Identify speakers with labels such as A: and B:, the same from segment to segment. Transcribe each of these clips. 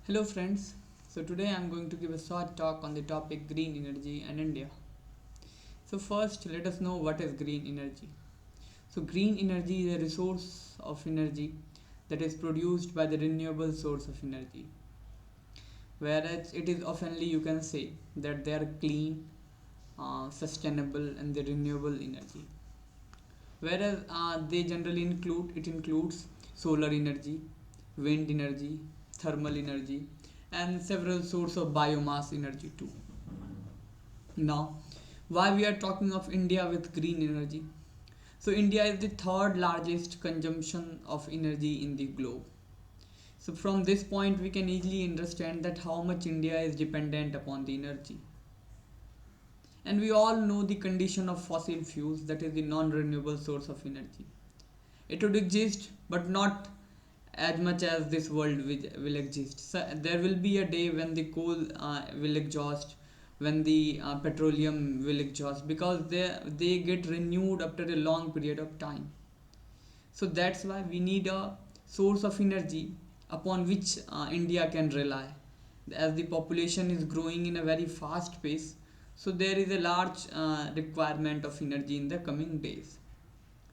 A: Hello friends, so today I am going to give a short talk on the topic green energy and India. So first let us know what is green energy. So green energy is a resource of energy that is produced by the renewable source of energy, whereas it is oftenly you can say that they are clean, sustainable and the renewable energy. Whereas they generally includes solar energy, wind energy, thermal energy and several sources of biomass energy too. Now, why we are talking of India with green energy? So India is the third largest consumption of energy in the globe. So from this point we can easily understand that how much India is dependent upon the energy. And we all know the condition of fossil fuels, that is the non-renewable source of energy. It would exist but not as much as this world will exist. So there will be a day when the coal will exhaust, when the petroleum will exhaust, because they get renewed after a long period of time. So that's why we need a source of energy upon which India can rely. As the population is growing in a very fast pace, so there is a large requirement of energy in the coming days.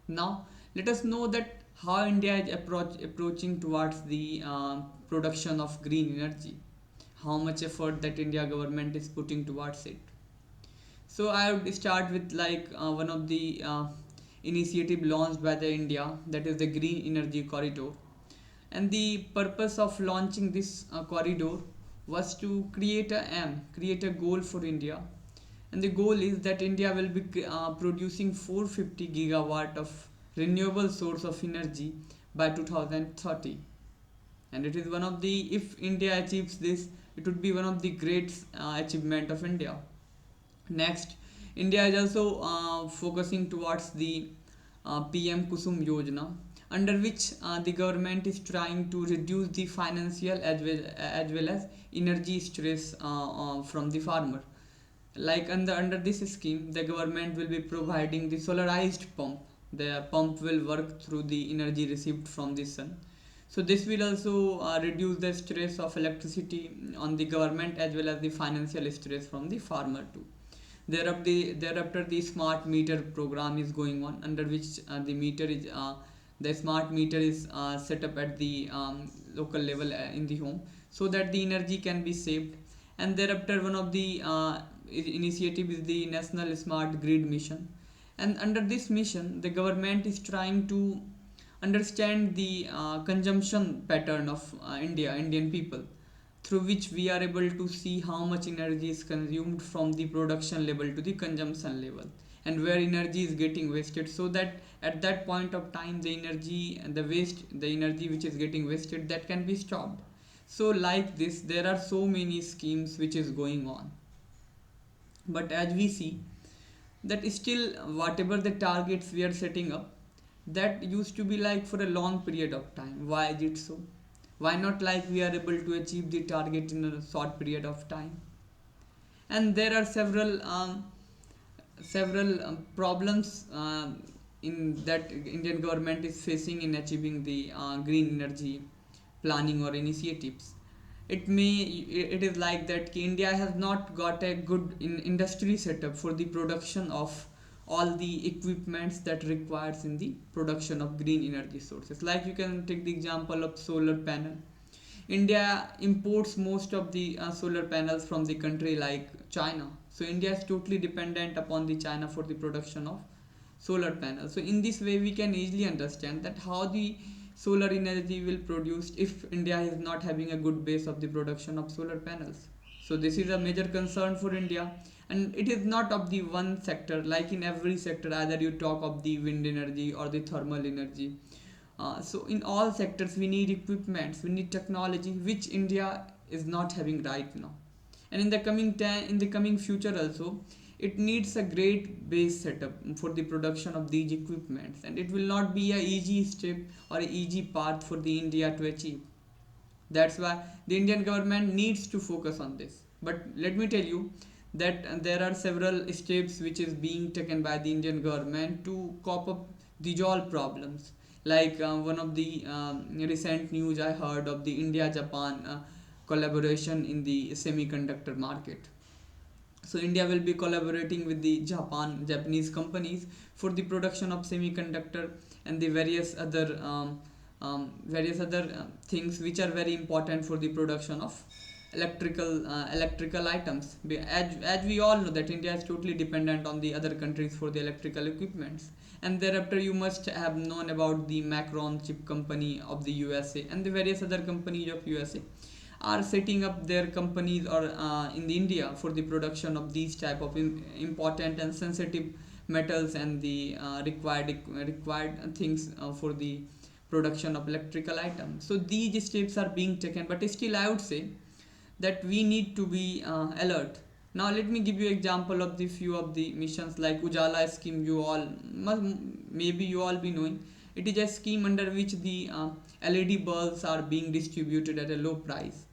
A: Now, let us know that how India is approaching towards the production of green energy, how much effort that India government is putting towards it. So I would start with one of the initiative launched by the India, that is the Green Energy Corridor. And the purpose of launching this corridor was to create a goal for India. And the goal is that India will be producing 450 gigawatt of renewable source of energy by 2030. And it is one of the, if India achieves this, it would be one of the great achievement of India. Next, India is also focusing towards the PM Kusum Yojana, under which the government is trying to reduce the financial as well as energy stress from the farmer. Like under this scheme, the government will be providing the solarized pump. The pump will work through the energy received from the sun. So this will also reduce the stress of electricity on the government as well as the financial stress from the farmer too. Thereafter the smart meter program is going on, under which the smart meter is set up at the local level in the home, so that the energy can be saved. And thereafter one of the initiative is the National Smart Grid Mission. And under this mission, the government is trying to understand the consumption pattern of Indian people, through which we are able to see how much energy is consumed from the production level to the consumption level, and where energy is getting wasted, so that at that point of time the energy which is getting wasted, that can be stopped. So like this, there are so many schemes which is going on. But as we see that still whatever the targets we are setting up, that used to be like for a long period of time. Why is it so? Why not like we are able to achieve the target in a short period of time? And there are several problems in that Indian government is facing in achieving the green energy planning or initiatives. It is like that India has not got a good industry setup for the production of all the equipments that requires in the production of green energy sources. Like you can take the example of solar panel. India imports most of the solar panels from the country like China. So India is totally dependent upon the China for the production of solar panels. So in this way we can easily understand that how the solar energy will produce if India is not having a good base of the production of solar panels. So this is a major concern for India, and it is not of the one sector. Like in every sector, either you talk of the wind energy or the thermal energy, so in all sectors we need equipments, we need technology, which India is not having right now. And in the coming future also, it needs a great base setup for the production of these equipments, and it will not be a easy step or a easy path for the India to achieve. That's why the Indian government needs to focus on this. But let me tell you that there are several steps which is being taken by the Indian government to cope up these all problems. Like one of the recent news I heard of the India Japan collaboration in the semiconductor market. So India will be collaborating with the Japanese companies for the production of semiconductor and the various other things which are very important for the production of electrical items. As we all know that India is totally dependent on the other countries for the electrical equipments. And thereafter you must have known about the Macron chip company of the USA and the various other companies of USA are setting up their companies or in the India for the production of these type of important and sensitive metals and the required things for the production of electrical items. So these steps are being taken, but still I would say that we need to be alert. Now let me give you example of the few of the missions like Ujala scheme. You all maybe you all be knowing. It is a scheme under which the LED bulbs are being distributed at a low price.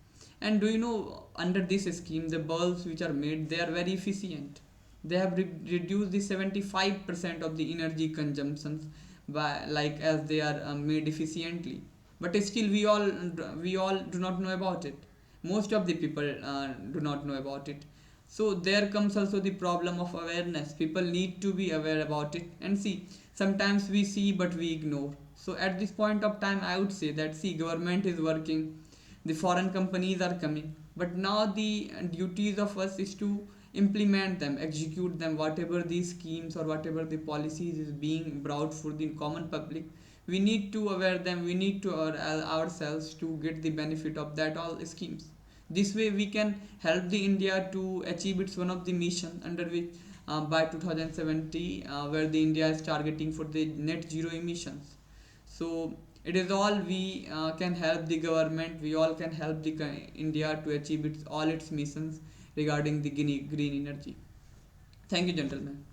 A: And do you know, under this scheme the bulbs which are made, they are very efficient. They have reduced the 75% of the energy consumptions by like as they are made efficiently. But still we all do not know about it. Most of the people do not know about it. So there comes also the problem of awareness. People need to be aware about it. And see, sometimes we see but we ignore. So at this point of time I would say that, see, government is working, the foreign companies are coming, but now the duties of us is to implement them, execute them, whatever these schemes or whatever the policies is being brought for the common public. We need to aware them, we need to ourselves to get the benefit of that all schemes. This way we can help the India to achieve its one of the mission under which by 2070 where the India is targeting for the net zero emissions. So it is all we can help the government, we all can help the India to achieve all its missions regarding the green energy. Thank you, gentlemen.